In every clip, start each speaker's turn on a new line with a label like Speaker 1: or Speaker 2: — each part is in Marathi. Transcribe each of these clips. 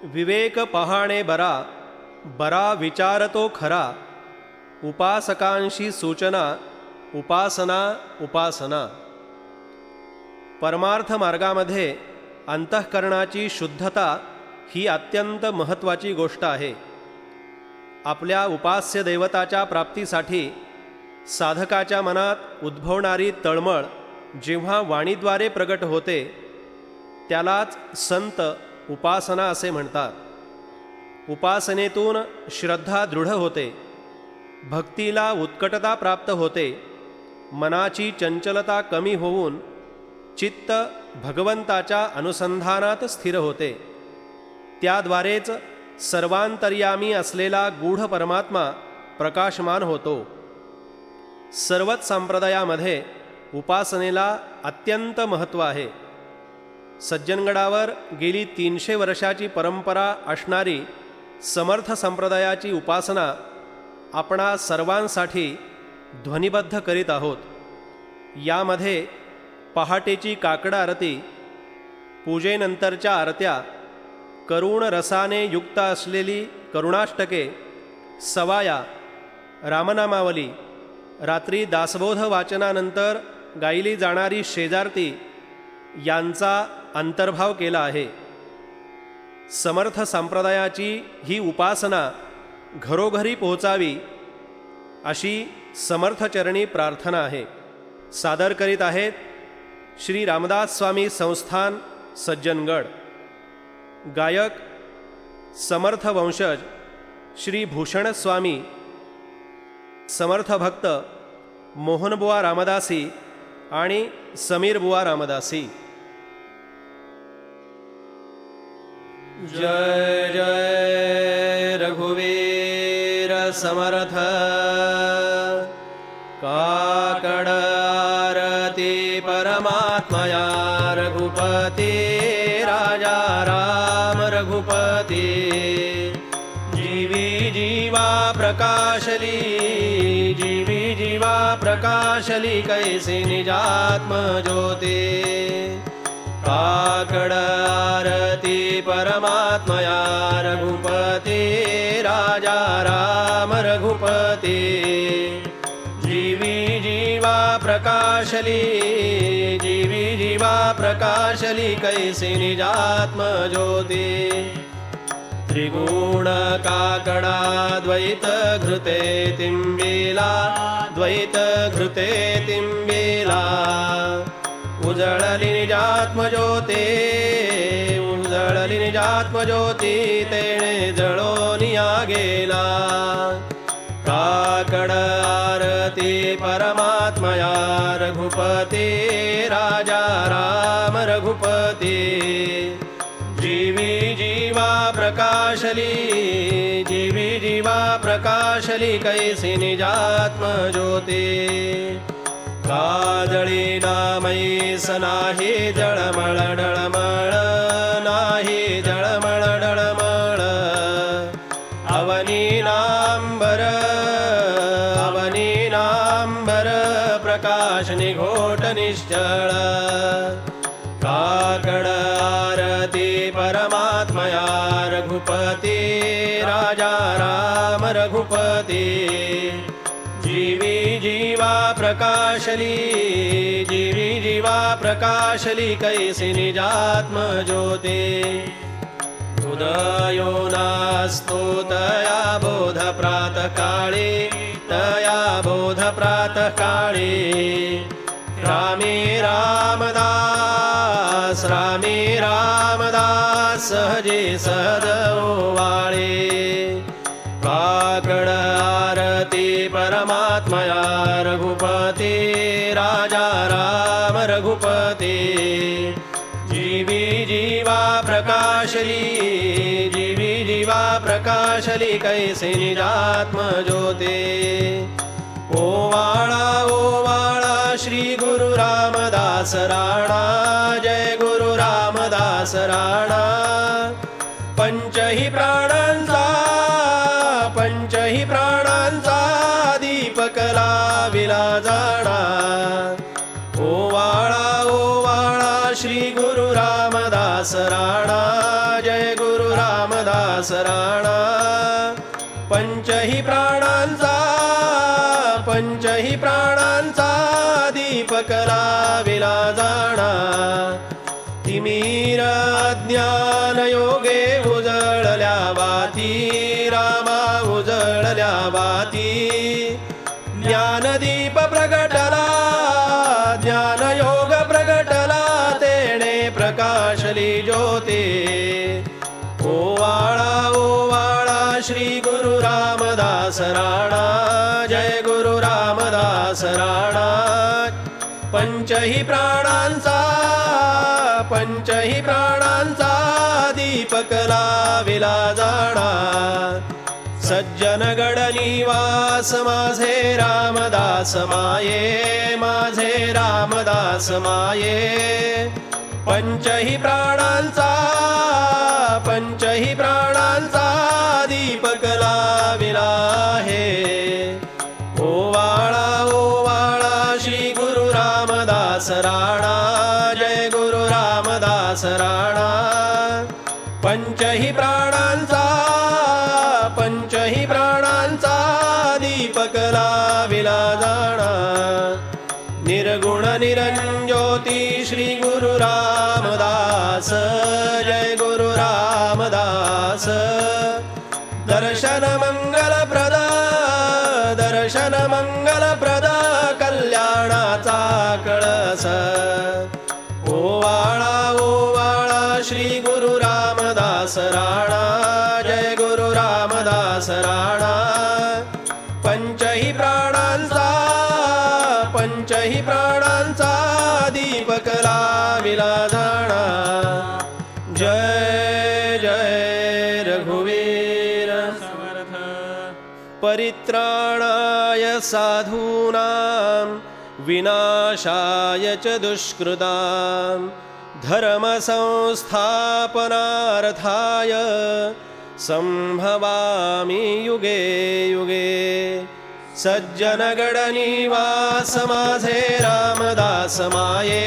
Speaker 1: विवेक पहाणे बरा, बरा विचारतो खरा, उपासकांशी सूचना, उपासना उपासना। परमार्थ मार्गामध्ये अंतःकरणाची शुद्धता ही अत्यंत महत्त्वाची गोष्ट आहे। आपल्या उपास्य दैवताच्या प्राप्तीसाठी साधकाच्या मनात उद्भवणारी तळमळ जेव्हा वाणीद्वारे प्रगट होते त्यालाच संत उपासना असे म्हणतात। उपासनेतून श्रद्धा दृढ होते, भक्तीला उत्कटता प्राप्त होते, मनाची चंचलता कमी होऊन चित्त भगवंताच्या अनुसंधानात स्थिर होते। त्याद्वारेच सर्वांतर्यामी असलेला गूढ परमात्मा प्रकाशमान होतो। सर्वच संप्रदायामध्ये उपासनेला अत्यंत महत्त्व आहे। सज्जनगडावर गेली 300 वर्षाची परंपरा असणारी समर्थ संप्रदायाची उपासना आपणा सर्वांसाठी ध्वनिबद्ध करीत आहोत। यामध्ये पहाटेची काकड आरती, पूजेनंतरच्या आरत्या, करुण रसाने युक्त असलेली करुणाष्टके, सवाया, रामनामावली, रात्री दासबोध वाचनानंतर गायली जाणारी शेजारती यांचा अंतर्भाव केला आहे। समर्थ संप्रदायाची ही उपासना घरोघरी पोहोचावी अशी समर्थचरणी प्रार्थना आहे। सादर करीत आहेत श्री रामदास स्वामी संस्थान सज्जनगड। गायक समर्थ वंशज श्री भूषण स्वामी, समर्थ भक्त मोहनबुवा रामदासी आणि समीरबुवा रामदासी। जय जय रघुवीर समर्थ, काकड आरती परमात्मया रघुपती राजा राम रघुपती। जीवी जीवा प्रकाशली, जीवी जीवा प्रकाशली, कैसी निजात्म ज्योती। काकड आरती परमात्मया रघुपती राजा राम रघुपती। जीवी जीवा प्रकाशली, जीवी जीवा प्रकाशली, कैसी निजात्म ज्योती। त्रिगुण काकडा द्वैत घृते तिंबिला, द्वैत घृते तिंबिला। उजळली निजात्म ज्योती, उजळली निजात्म ज्योती, तेणे जळोनिया गेला। काकड आरती परमात्मया रघुपती राजा राम रघुपती। जीवी जीवा प्रकाशली, जीवी जीवा प्रकाशली, कैसी निजात्म ज्योती। काजळी नामई सनाही जळमळ डळमळ, नाही जळमळ डळमळ। अवनी नांबर, अवनी नांबर, प्रकाश निघोट निश्चळ। काकड आरती परमात्मया रघुपती राजा राम रघुपती। जीवी जीवा प्रकाशली, जीवी जीवा प्रकाशली, कैसी निजात्म ज्योती। उदयो नास्तो तया बोध प्रातःकाळी, तया बोध प्रातःकाळी। रामे रामदास, रामे रामदास, सहजे सदवाळे। काकड आरती परमात्मया रघुपती राजा राम रघुपती। जीवी जीवा प्रकाशली, जीवी जीवा प्रकाशली, कैसी निजात्म ज्योती। ओवाळा ओवाळा श्री गुरु रामदास राणा, जय गुरु रामदास राणा। पंचही प्राणांचा, पंचही प्राणांचा दीपक लाविला जाणा। ओवाळा ओवाळा श्री गुरु रामदास राणा, जय गुरु राम रामदास राणा पंचही प्राणांचा दीपक लाविला जाणा तिमिर ज्ञान योगे उजळल्या वाती रामा उजळल्या वाती ज्ञानदीप प्रगटला ज्ञानयोग प्रगटला तेणे प्रकाशली ज्योती ओवाळा श्री गुरु रामदास राणा जय गुरु रामदास राणा पंचही प्राणांचा दीपक लाविला जाणा सज्जन गड निवास माझे रामदास माये पंचही प्राणांचा दीपक लाविला आहे ओवाळा श्री गुरु रामदास राणा जय गुरु रामदास राणा पंचही प्राणांचा दीपक लाविला जाणा निर्गुण निरंज्योती श्री गुरु रामदास जय गुरु रामदास दर्शन मंगलप्रद कल्याणाचा कळस ओवाळा श्री गुरु रामदास राणा जय गुरु रामदास राणा पंचही प्राणांचा दीपक लाविला जाणा जय जय रघुवीर समर्थ परित्राणाय साधूनां विनाशाय च दुष्कृतां धर्म संस्थापनार्थाय संभवामि युगे युगे सज्जन गड निवास माझे रामदास माये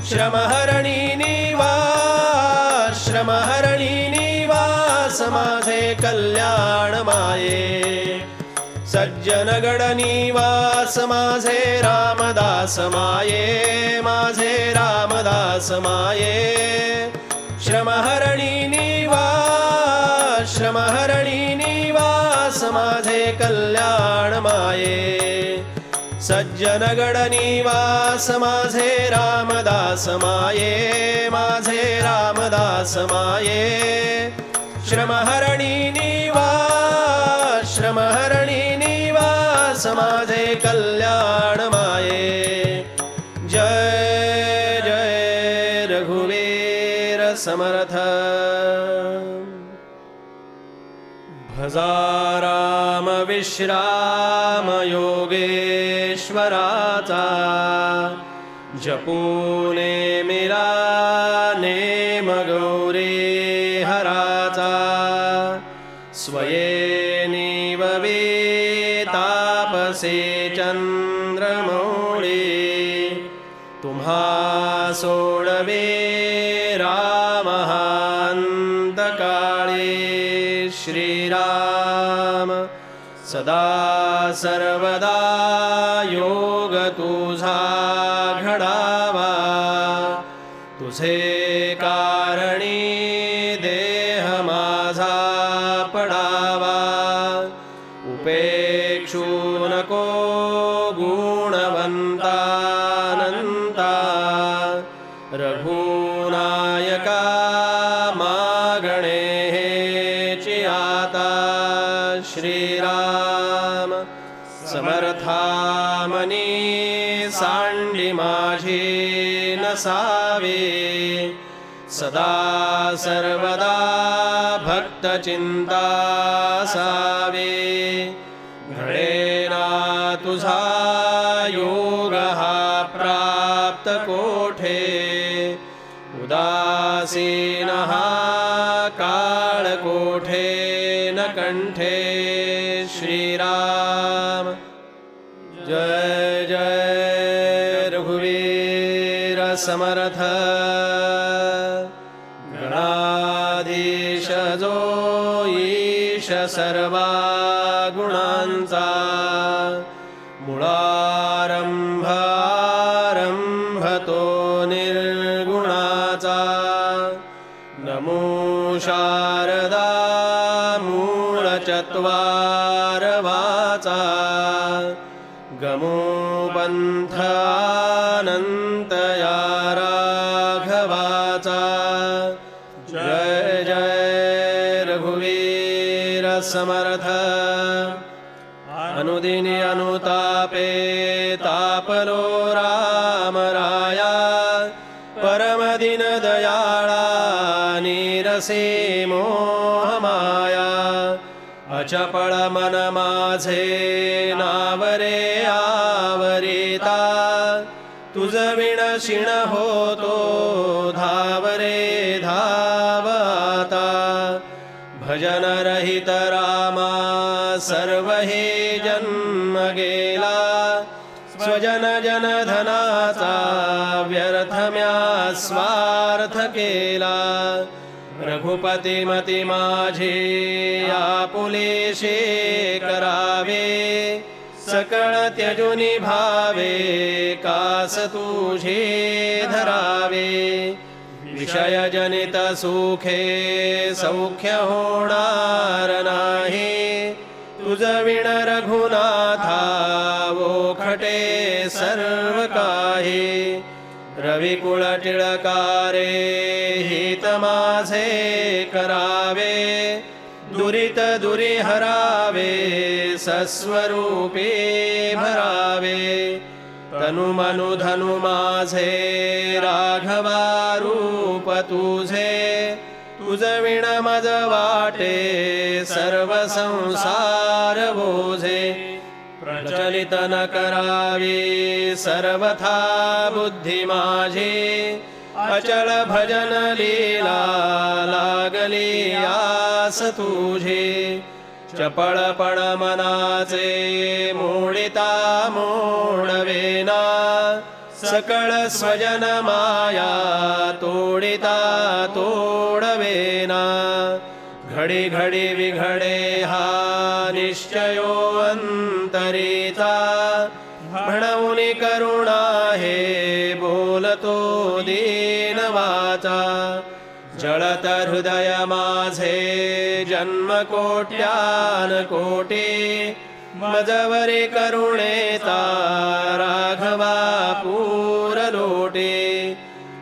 Speaker 1: श्रमहरणी निवास माझे कल्याण माये सज्जन गड निवास माझे रामदास माये श्रमहरणी निवास माझे कल्याण माये सज्जन गड निवास माझे रामदास माये श्रमहरणी निवास माझे कल्याण माये जय जय रघुवीर समर्थ भजा राम विश्राम योगेश्वराचा जपूने मिला नेम गौरी हराचा स्वये तापसे चंद्रमौळी तुम्हा सोडवे रामहांतकाळे श्रीराम सदा सर्वदा योग तुझा घडावा तुझे कारणी देह माझा पडावा उपेक्षू नको गुणवंतानंता रघुनायका मागणे हेची आता श्रीराम समर्थामनी सांडी माझी नसावे सदा सर्वदा भक्त चिंता सावे घडेना तुझा योग हा प्राप्त कोठे उदासीन हा काळ कोठे न कंठे श्रीराम जय जय रघुवीर समर्थ मुळारंभारंभतो निर्गुणाचा नमो शारदा मूळचत्वारवाचा गमो पंथानंतया राघवाचा जय जय रघुवीर समर्थ अनुदिनी अनुतापे तापलो राम राया परमदिन दयाळा नीरसे मोहमाया अचपळ मन माझे नावरे आवरिता तुझ विण शिण होतो धावरे धावता भजन रहित रामा सर्व हे जन्म गेला स्वजन जन धनाचा व्यर्थ म्या स्वार्थ केला रघुपती मती माझे आपुलेशे करावे सकळ त्यजुनी भावे कास तुझे धरावे विषय जनित सुखे सौख्य होणार नाही तुझ विण रघुनाथा ओखटे सर्व काही रविकुळ टिळकारे हित माझे करावे दुरित दुरी हरावे सस्वरूपी भरावे तनु मनु धनु माझे राघवा रूप तुझे तुझ विण मज वाटे सर्व संसार बोझे प्रचलित न करावी सर्वथा बुद्धी माझी अचल भजन लीला लागली आस तुझी चपळपण मनाचे मोडिता मोडवेना सकळ स्वजन माया तोडिता तोडवेना घडी घडी विघडे हा निश्चयो अंतरीचा म्हणून करुणा हे बोलतो दीन वाचा जळत हृदय माझे जन्म कोट्यान कोटी मजवरी करुणेता राघवा पूर लोटे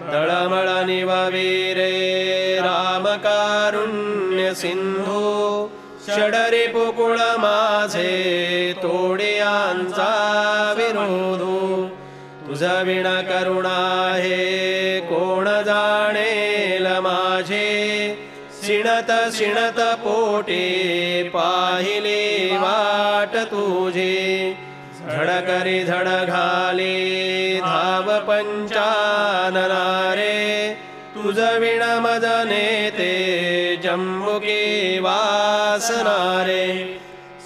Speaker 1: तळमळ निववीरे रामकारुण्य सिंधू षडरी पुकुळ माझे तोडियांचा विरोधू तुझ विण करुणा हे कोण जाणेल माझे शिणत शिणत पोटे पाहिले वाट तुझे धडकरी धड घाले धाव पंचाननारे तुझ विण मज नेते जंबुके वासनारे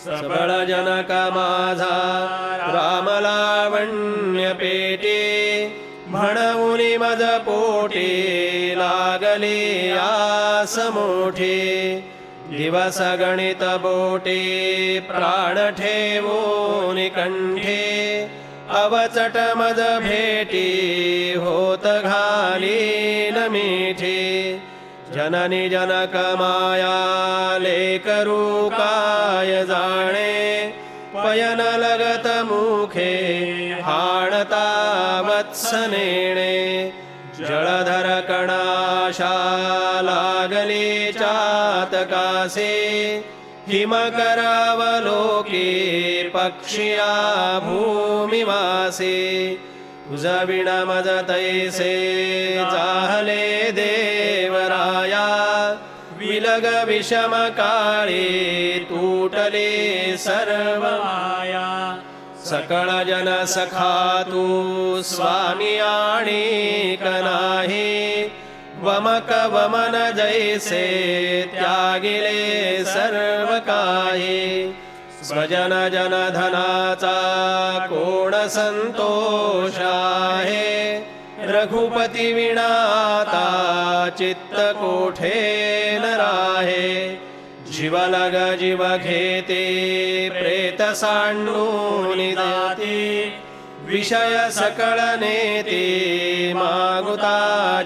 Speaker 1: सबळ जनक माझा राम लावण्य पेटे म्हणून मज पोटे लागले आस मोठे दिवस गणित बोटे प्राण ठेवून कंठे अवचट मज भेटी होत घालीन मिठी जननी जनक माया लेकरू काय जाणे पयन लगत मुखे हाणता वत्स नेणे जळधर कणाशा लागले चातकासे हिम करावलोके पक्षिया भूमिवासे तुझ विण मज तैसे चाहले देवराया विलग विषम काळे तुटले सर्व माया सकळ जन सखा तू स्वामी आणिक नाही वमक वमन जैसे त्यागिले सर्व काही स्वजन जन धनाचा कोण संतोष आहे रघुपती विणाता चित्त कोठे न राहे जीव लग जीव घेते प्रेत सांडून जाते विषय सकळ नेते मागुता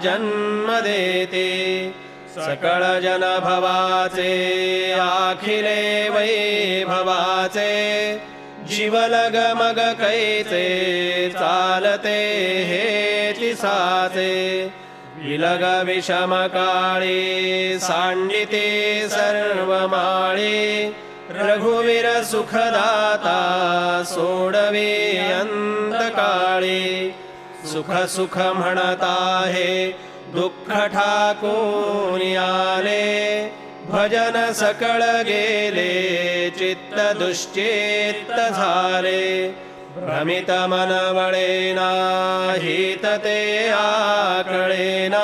Speaker 1: जन्म देते सकळ जन भवाचे आखिले वैभवाचे जीवलग मग कैचे चालते हेची साचे विलग विषम काळी सांडिते सर्व माळी रघुवीर सुखदाता सोडवे अंतकाळी सुख सुख म्हणता हे दुःख ठाकून आले भजन सकळ गेले चित्त दुश्चित्त झाले भ्रमित मन वळेना हित ते आकळेना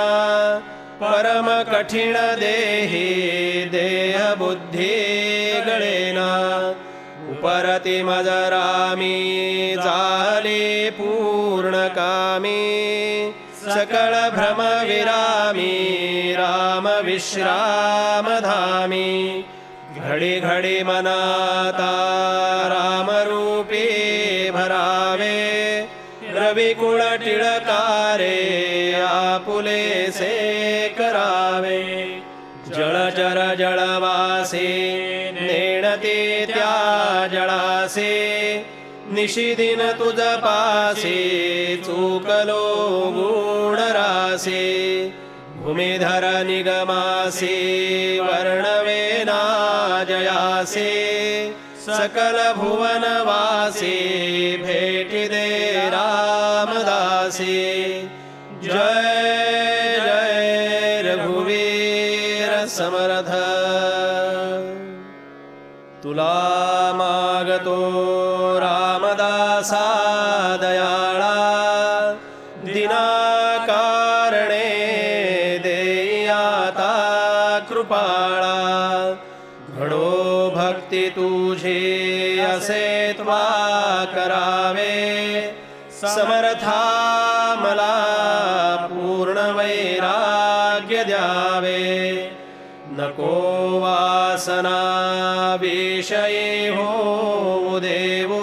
Speaker 1: परम कठीण देही देह बुद्धी गळेना उपरती मजरामी झाले पूर्ण कामी सकळ भ्रम विरामी राम विश्राम धामी घडी घडी मनाता राम रूपी भरावे रविकुळ टिळकारे आपुले से करावे जळचर जळवासे नेणते त्या जळासे निशिदिन तुझ पासे चुकलो गुण रासे भूमिधर निगमासे वर्णवेना जयासे सकल भुवनवासे भेटी दे रामदासे जय जय रघुवीर समर्थ तुला मागतो रामदासा दयाळा दिनाकारणे देयाता कृपाळा घडो भक्ती तुझे असे त्वा करावे समर्था मला पूर्ण वैराग्य द्यावे नको वासना विषयी हो देवो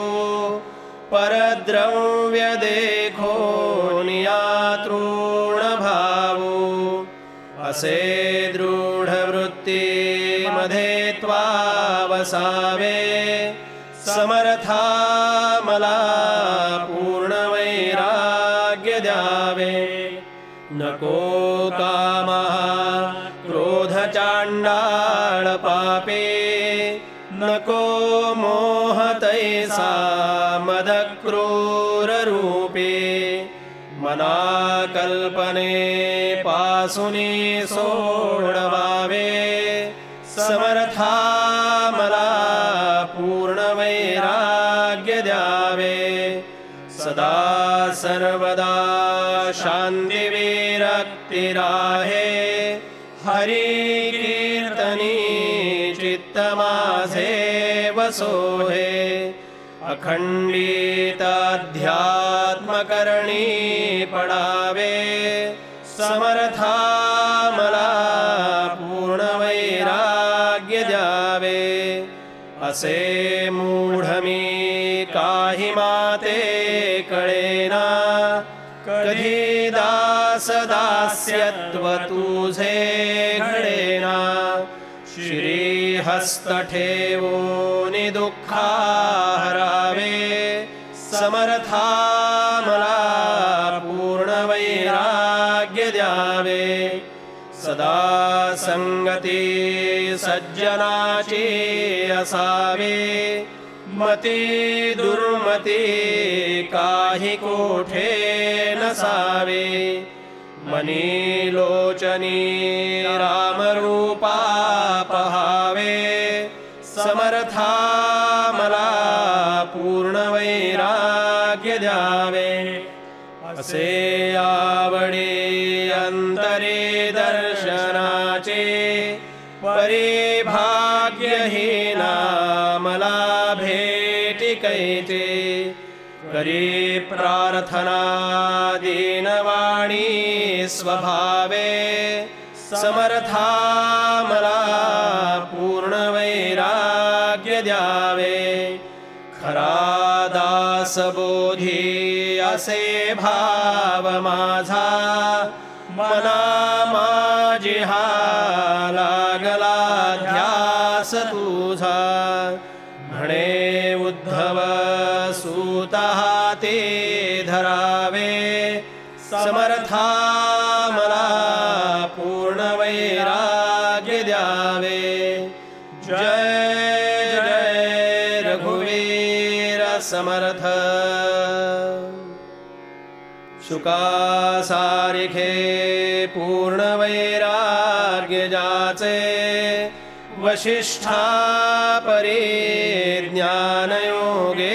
Speaker 1: परद्रव्य देखो नियातृण भावो असे दृढ वृत्ती मध्ये त्वा वसावे समर्था मला पूर्ण वैराग्य द्यावे नको कामा क्रोध चांडाळ पापे नको मोह तैसा मद क्रूर रूपे मना कल्पने पासुनी सोडवावे समर्था मला पूर्ण वैराग्य द्यावे सदा सर्वदा शांती विरक्ती राहे हरी कीर्तनी चित्त माझे वसोहे अखंडित अध्यात्म करणी पडावे समर्था मला पूर्ण वैराग्य द्यावे असे मूढ मी काही माते कळेना कधी दास दास्यत्व तुझे घडेना श्रीहस्त ठेवोनि दुःखा हरावे समर्था मला पूर्ण वैराग्य द्यावे सदा संगती सज्जनाची असावे मती दुर्मती काही कोठे नसावे मनी लोचनी रामरूपा पहावे समर्था मला पूर्ण वैराग्य द्यावे असे आवडे अंतरे दर्शनाचे परिभाग्यहीना मला भेटी कैचे करी प्रार्थना दीनवाणी स्वभावे समर्था मला पूर्ण वैराग्य द्यावे खरा दास बोधी असे भाव माझा मना माझी हा लागला ध्यास तुझा म्हणे उद्धव सूता ते धरावे समर्था मला पूर्ण वैराग्य द्यावे जय जय रघुवीर समर्थ शुका सारिखे पूर्ण वैराग्य जाचे वशिष्ठा परी ज्ञान योगेश्वराचे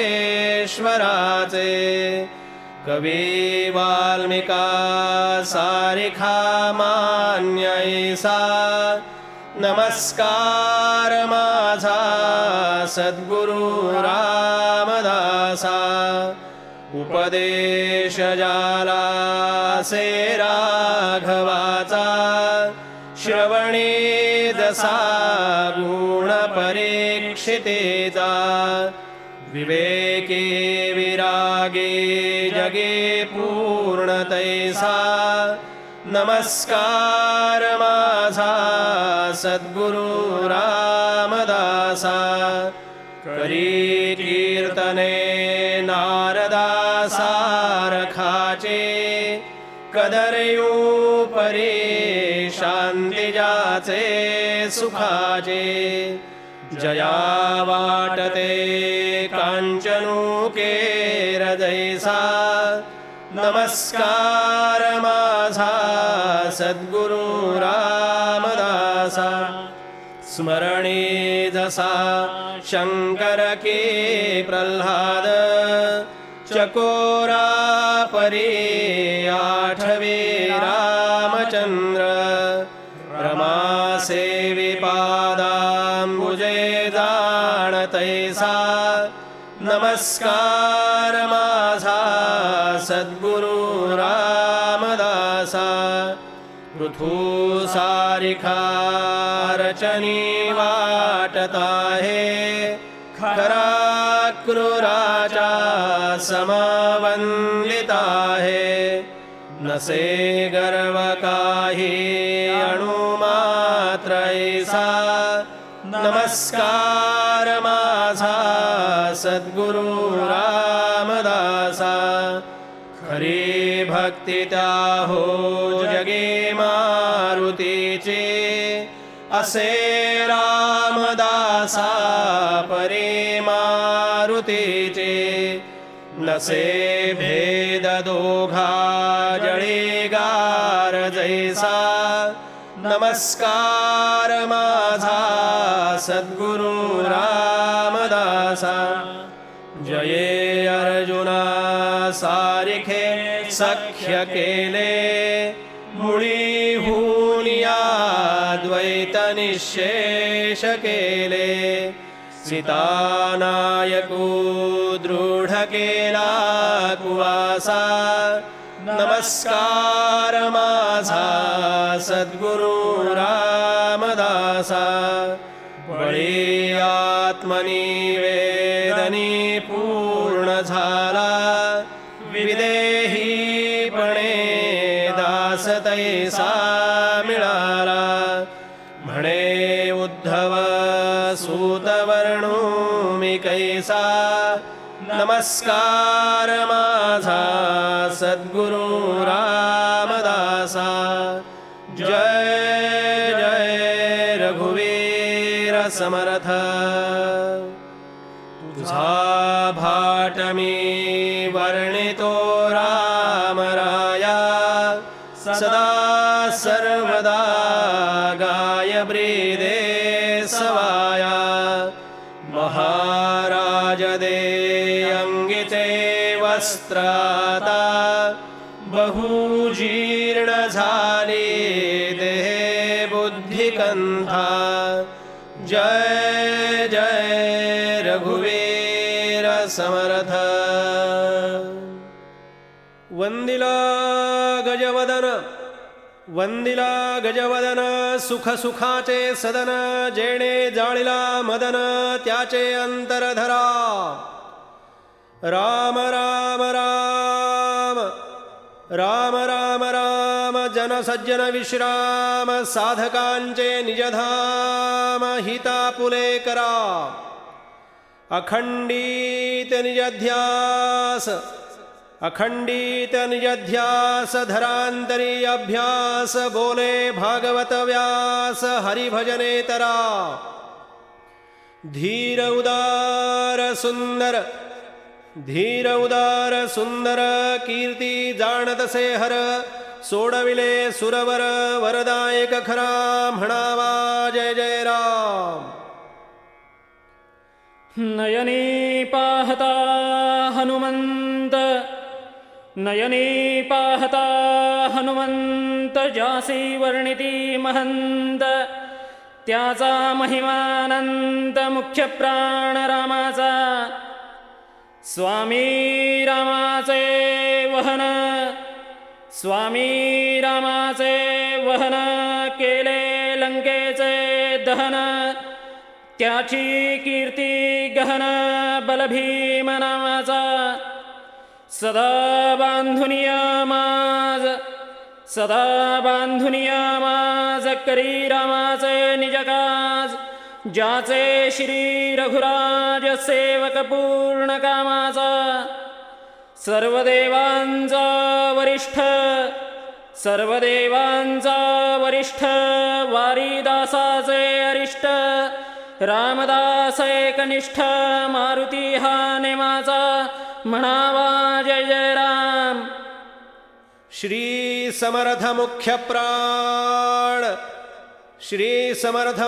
Speaker 1: कवी वाल्मिका सारिखा मान्य ऐसा नमस्कार माझा सद्गुरु रामदासा उपदेश जाला से राघवाचा श्रवणी जसा गुण परीक्षितेचा विवेके विरागे जगे पूर्ण तैसा नमस्कार माझा सद्गुरु रामदासा करी कीर्तने नारदा सारखाचे कदरयू परी शांती जाचे सुखाचे जया वाटते कांचनू केर जैसा नमस्कार माझा सद्गुरु रामदासा स्मरणी जसा शंकर के प्रल्हाद चकोरा परी आठवे रामचंद्र रमा सेवी पादांबुजे जाणतैसा नमस्कार माझा सद्गुरु रामदासा पृथु सारिखा रचनी वाटता है खरा क्रूराचा समवंदिता है नसे गर्व काही अणुमात्र ऐसा नमस्कार माझा सद्गुरु रामदासा खरी भक्ती त्या हो जगे मारुतीचे असे रामदासा परे मारुतीचे नसे भेद दोघा जळेगार जैसा नमस्कार माझा सद्गुरु रामदासा जये अर्जुना सारिखे सख्य केले मुळी हुनिया द्वैत निशेष केले सीतानायकू दृढ केला कुवासा नमस्कार माझा सद्गुरु रामदासा बळी आत्मनिवेदनी पूर्ण झाला विदेहीपणे दास तैसा मिळाला म्हणे उद्धव सूत वर्णू मी कैसा नमस्कार माझा सद्गुरु रामदासा जय जय रघुवीर समर्थ तुझा भाट मी वर्णितो राम राया सदा सर्वदा गाय ब्रीदे सवाया महाराज दे अंगिते वस्त्राता बहु जीर्ण झाली देहे बुद्धी कंथा जय जय रघुवीर समर्थ वंदिला गजवदन वंदिला गजवदन सुख सुखाचे सदन जेणे जाळिला मदन त्याचे अंतर धरा राम राम राम राम राम राम जन सज्जन विश्राम साधकांचे निजधाम हितापुले करा अखंडित निजध्यास अखंडित निजध्यास धरांतरी अभ्यास बोले भागवत व्यास हरिभजने तरा धीर उदार सुंदर कीर्ती जाणतसे हर सोडविले सुरवर वरदायक खरा म्हणावा जय जय राम.
Speaker 2: नयनी पाहता हनुमंत नयनी पाहता हनुमंत जासी वर्णिती महंत त्याचा महिमानंत मुख्य प्राण रामाचा स्वामी रामाचे वहन स्वामी रामाचे वहन केले लंकेचे दहन त्याची कीर्ती गहन बलभीम नामाचा सदा बांधुनिया माज करी रामाचे निजकाज ज्याचे श्री रघुराज सेवक पूर्ण कामाचा सर्वदेवांचा वरिष्ठ वारीदासाचे अरिष्ट रामदास एकनिष्ठ मारुती हा नेमाचा म्हणावा जय जय राम.
Speaker 1: श्री समर्थ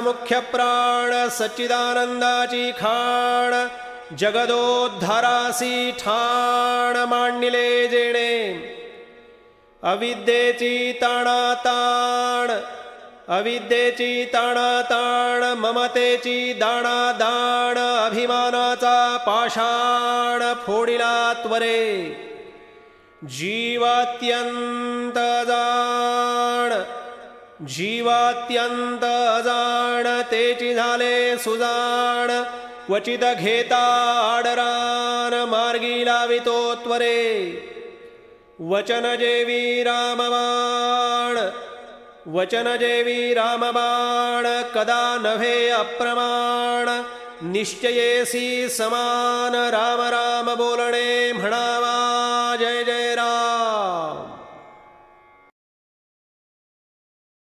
Speaker 1: मुख्य प्राण सच्चिदानंदाची खाण जगदोद्धारासी ठाण मांडिले जेणे अविद्येची ताणाताण ममतेची दाणादाण अभिमानाचा पाषाण फोडिला त्वरे जीवात्यंत अजाण तेची झाले सुजाण क्वचित घेता आडरान मार्गी लावितो त्वरे वचन जेवी रामबाण कदा नभे अप्रमाण निश्चयेसी समान राम राम बोलणे म्हणावा जय जय राम.